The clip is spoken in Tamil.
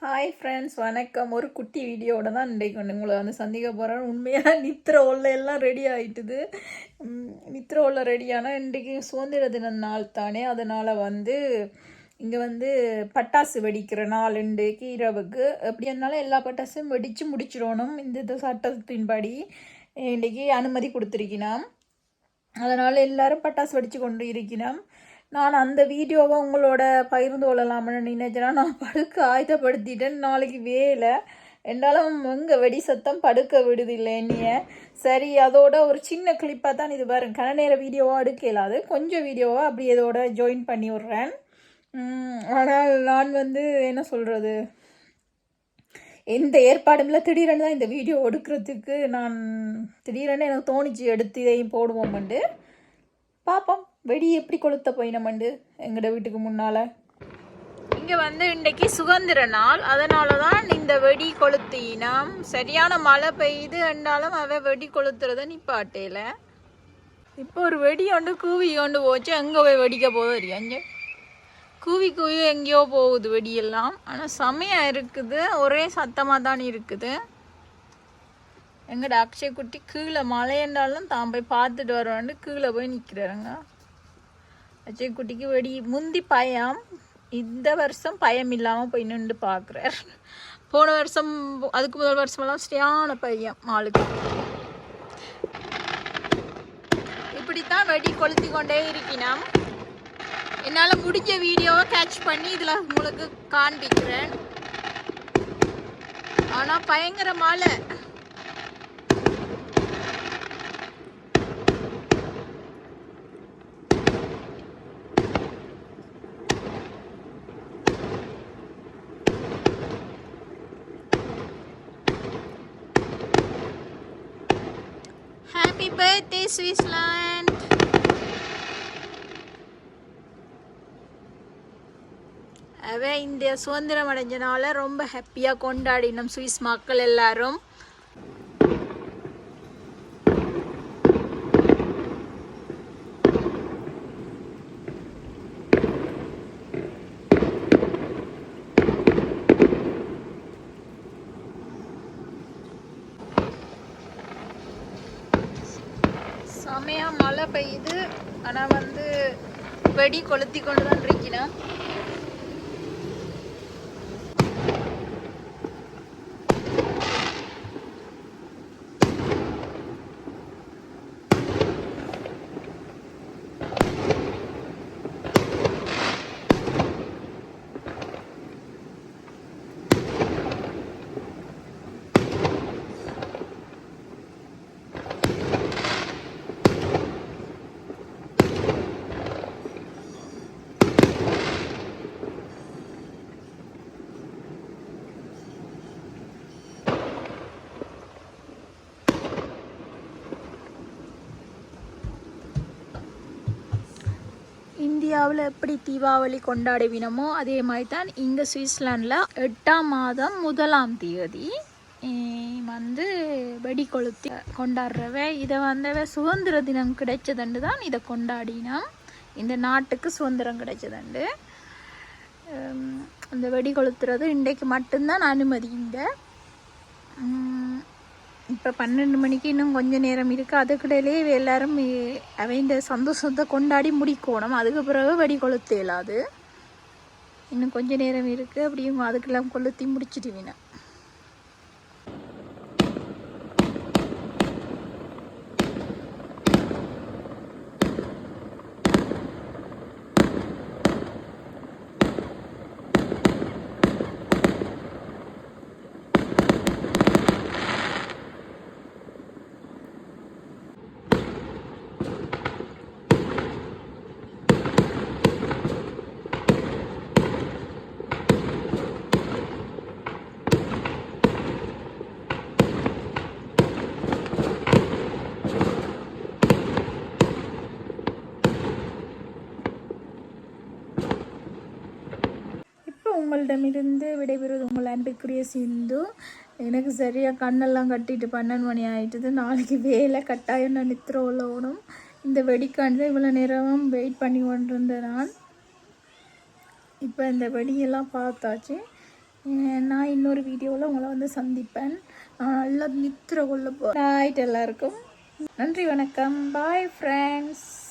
ஹாய் ஃப்ரெண்ட்ஸ், வணக்கம். ஒரு குட்டி வீடியோட தான் இன்றைக்கு உங்களை சந்திக்க போகிறேன். உண்மையாக நித்திர உள்ள எல்லாம் ரெடி ஆகிட்டுது. நித்திர உள்ள ரெடியானால் இன்றைக்கு சுதந்திர தின நாள் தானே, அதனால் இங்கே பட்டாசு வெடிக்கிற நாள் இன்றைக்கு இரவுக்கு. எப்படி இருந்தாலும் எல்லா பட்டாசும் வெடித்து முடிச்சிடணும். இந்த சட்டத்தின்படி இன்றைக்கி அனுமதி கொடுத்துருக்கினோம். அதனால் எல்லோரும் பட்டாசு வெடித்து கொண்டு இருக்கிறோம். நான் அந்த வீடியோவை உங்களோட பகிர்ந்து கொள்ளலாம்னு நினைச்சேன்னா நான் படுக்க ஆயத்தப்படுத்திட்டேன். நாளைக்கு வேலை என்றாலும் எங்கே வெடி சத்தம் படுக்க விடுதில்லை என்னைய. சரி, அதோட ஒரு சின்ன கிளிப்பாக தான் இது பாருங்க. கன நேர வீடியோவாக எடுக்கலாது, கொஞ்சம் வீடியோவாக அப்படி இதோட ஜாயின் பண்ணி விட்றேன். ஆனால் நான் என்ன சொல்கிறது, எந்த ஏற்பாடும் இல்லை. திடீரென்னு தான் இந்த வீடியோ எடுக்கிறதுக்கு நான் திடீரென்னு எனக்கு தோணிச்சு எடுத்து இதையும் போடுவோம்ண்டு. பார்ப்போம் வெடி எப்படி கொளுத்த போயினமண்டு எங்களோட வீட்டுக்கு முன்னால். இங்கே இன்றைக்கி சுதந்திர நாள், அதனால தான் இந்த வெடி கொளுத்தினோம். சரியான மழை பெய்யுது என்றாலும் வெடி கொளுத்துறத நிப்பாட்டையில். இப்போ ஒரு வெடி ஒன்று கூவி கொண்டு போச்சு. எங்கே போய் வெடிக்க போகுது அங்கே கூவி கூவி எங்கேயோ போகுது வெடியெல்லாம். ஆனால் செமையாக இருக்குது, ஒரே சத்தமாக தான் இருக்குது. எங்கட அக்ஷய் குட்டி கீழே மழையண்டாலும் தான் போய் பார்த்துட்டு வருவான்னு கீழே போய் நிற்கிறாருங்க. அக்ஷய் குட்டிக்கு வெடி முந்தி பயம், இந்த வருஷம் பயம் இல்லாமல் போய் நின்று பார்க்குறார். போன வருஷம் அதுக்கு முதல் வருஷமெல்லாம் சரியான பையன் ஆளுக்கு. இப்படித்தான் வெடி கொளுத்தி கொண்டே இருக்கினோம். என்னால் முடிஞ்ச வீடியோவை கேட்ச் பண்ணி இதில் உங்களுக்கு காண்பிக்கிறேன். ஆனால் பயங்கர மழை. Happy birthday, Switzerland! இந்த சுதந்திரம் அடைஞ்சனால ரொம்ப ஹாப்பியாக கொண்டாடினோம் சுவிஸ் மக்கள் எல்லாரும். செமையாக மழை பெய்யுது, ஆனால் வெடி கொளுத்தி கொண்டு தான் இருக்கிறேன். இந்தியாவில் எப்படி தீபாவளி கொண்டாடுவினமோ அதே மாதிரி தான் இங்கே சுவிட்சர்லாண்டில் 8ஆம் மாதம் 1ஆம் தேதி வெடி கொளுத்தி கொண்டாடுறவ. இதை சுதந்திர தினம் கிடைச்சதுண்டு தான் இதை கொண்டாடினோம். இந்த நாட்டுக்கு சுதந்திரம் கிடைச்சதுண்டு. இந்த வெடி கொளுத்துறது இன்றைக்கு மட்டும்தான் அனுமதி. இங்கே இப்போ 12 மணிக்கு இன்னும் கொஞ்சம் நேரம் இருக்குது. அதுக்கிடையிலே எல்லாரும் இந்த சந்தோஷத்தை கொண்டாடி முடிக்கணும். அதுக்கு பிறகு வெடி கொளுத்த இயலாது. இன்னும் கொஞ்சம் நேரம் இருக்குது. அப்படியும் அதுக்கெல்லாம் கொளுத்தி முடிச்சிடுவீங்க. உங்களிடமிருந்து விடைபெறுவது உங்கள் அன்புக்குரிய சிந்து. எனக்கு சரியாக கண்ணெல்லாம் கட்டிட்டு 12 மணி ஆகிட்டுது. நாளைக்கு வேலை கட்டாயம் நான் நித்திர உள்ளவனும். இந்த வெடிக்காண்டு இவ்வளோ நேரம் வெயிட் பண்ணி கொண்டிருந்தேன் நான். இப்போ இந்த வெடியெல்லாம் பார்த்தாச்சு. நான் இன்னொரு வீடியோவில் உங்களை வந்து சந்திப்பேன். நான் நல்லா நித்திர கொள்ள போகிறேன். எல்லாருக்கும் நன்றி, வணக்கம், பாய் ஃப்ரெண்ட்ஸ்.